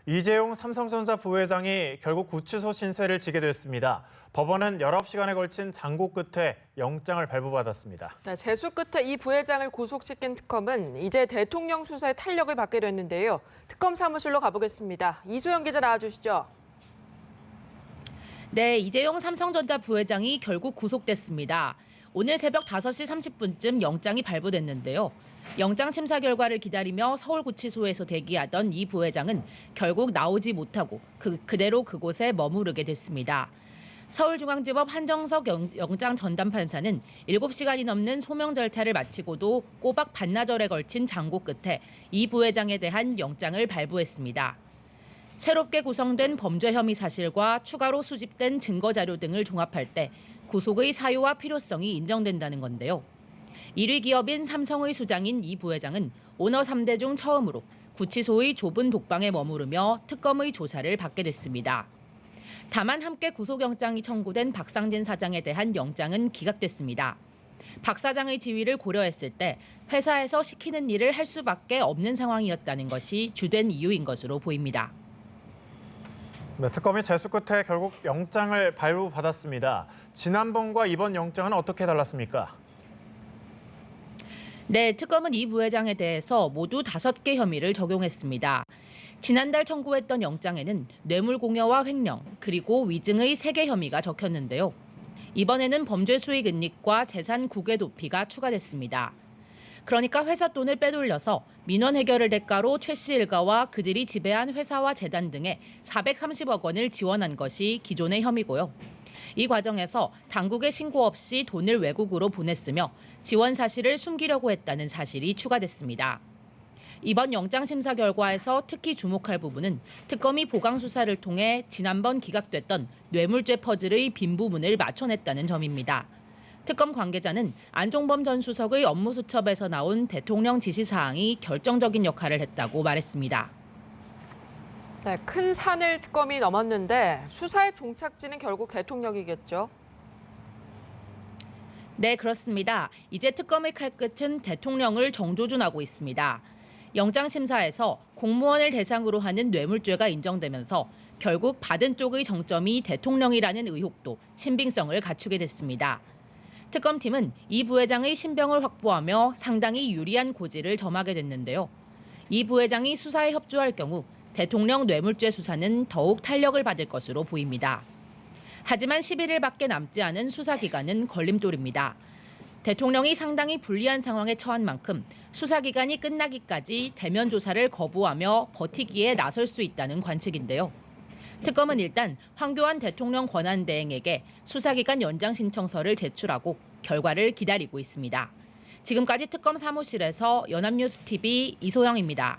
이재용 삼성전자 부회장이 결국 구치소 신세를 지게 됐습니다. 법원은 19시간에 걸친 장고 끝에 영장을 발부받았습니다. 네, 재수 끝에 이 부회장을 구속시킨 특검은 이제 대통령 수사에 탄력을 받게 됐는데요. 특검 사무실로 가보겠습니다. 이소영 기자 나와주시죠. 네, 이재용 삼성전자 부회장이 결국 구속됐습니다. 오늘 새벽 5시 30분쯤 영장이 발부됐는데요. 영장 심사 결과를 기다리며 서울구치소에서 대기하던 이 부회장은 결국 나오지 못하고 그대로 그곳에 머무르게 됐습니다. 서울중앙지법 한정석 영장 전담 판사는 7시간이 넘는 소명 절차를 마치고도 꼬박 반나절에 걸친 장고 끝에 이 부회장에 대한 영장을 발부했습니다. 새롭게 구성된 범죄 혐의 사실과 추가로 수집된 증거 자료 등을 종합할 때 구속의 사유와 필요성이 인정된다는 건데요. 1위 기업인 삼성의 수장인 이 부회장은 오너 3대 중 처음으로 구치소의 좁은 독방에 머무르며 특검의 조사를 받게 됐습니다. 다만 함께 구속영장이 청구된 박상진 사장에 대한 영장은 기각됐습니다. 박 사장의 지위를 고려했을 때 회사에서 시키는 일을 할 수밖에 없는 상황이었다는 것이 주된 이유인 것으로 보입니다. 네, 특검이 재수 끝에 결국 영장을 발부받았습니다. 지난번과 이번 영장은 어떻게 달랐습니까? 네, 특검은 이 부회장에 대해서 모두 5개 혐의를 적용했습니다. 지난달 청구했던 영장에는 뇌물공여와 횡령, 그리고 위증의 3개 혐의가 적혔는데요. 이번에는 범죄 수익 은닉과 재산 국외 도피가 추가됐습니다. 그러니까 회사 돈을 빼돌려서 민원 해결을 대가로 최 씨 일가와 그들이 지배한 회사와 재단 등에 430억 원을 지원한 것이 기존의 혐의고요. 이 과정에서 당국에 신고 없이 돈을 외국으로 보냈으며 지원 사실을 숨기려고 했다는 사실이 추가됐습니다. 이번 영장 심사 결과에서 특히 주목할 부분은 특검이 보강 수사를 통해 지난번 기각됐던 뇌물죄 퍼즐의 빈 부분을 맞춰냈다는 점입니다. 특검 관계자는 안종범 전 수석의 업무수첩에서 나온 대통령 지시사항이 결정적인 역할을 했다고 말했습니다. 네, 큰 산을 특검이 넘었는데 수사의 종착지는 결국 대통령이겠죠? 네, 그렇습니다. 이제 특검의 칼끝은 대통령을 정조준하고 있습니다. 영장 심사에서 공무원을 대상으로 하는 뇌물죄가 인정되면서 결국 받은 쪽의 정점이 대통령이라는 의혹도 신빙성을 갖추게 됐습니다. 특검팀은 이 부회장의 신병을 확보하며 상당히 유리한 고지를 점하게 됐는데요. 이 부회장이 수사에 협조할 경우 대통령 뇌물죄 수사는 더욱 탄력을 받을 것으로 보입니다. 하지만 11일밖에 남지 않은 수사 기간은 걸림돌입니다. 대통령이 상당히 불리한 상황에 처한 만큼 수사 기간이 끝나기까지 대면 조사를 거부하며 버티기에 나설 수 있다는 관측인데요. 특검은 일단 황교안 대통령 권한대행에게 수사기간 연장 신청서를 제출하고 결과를 기다리고 있습니다. 지금까지 특검 사무실에서 연합뉴스TV 이소영입니다.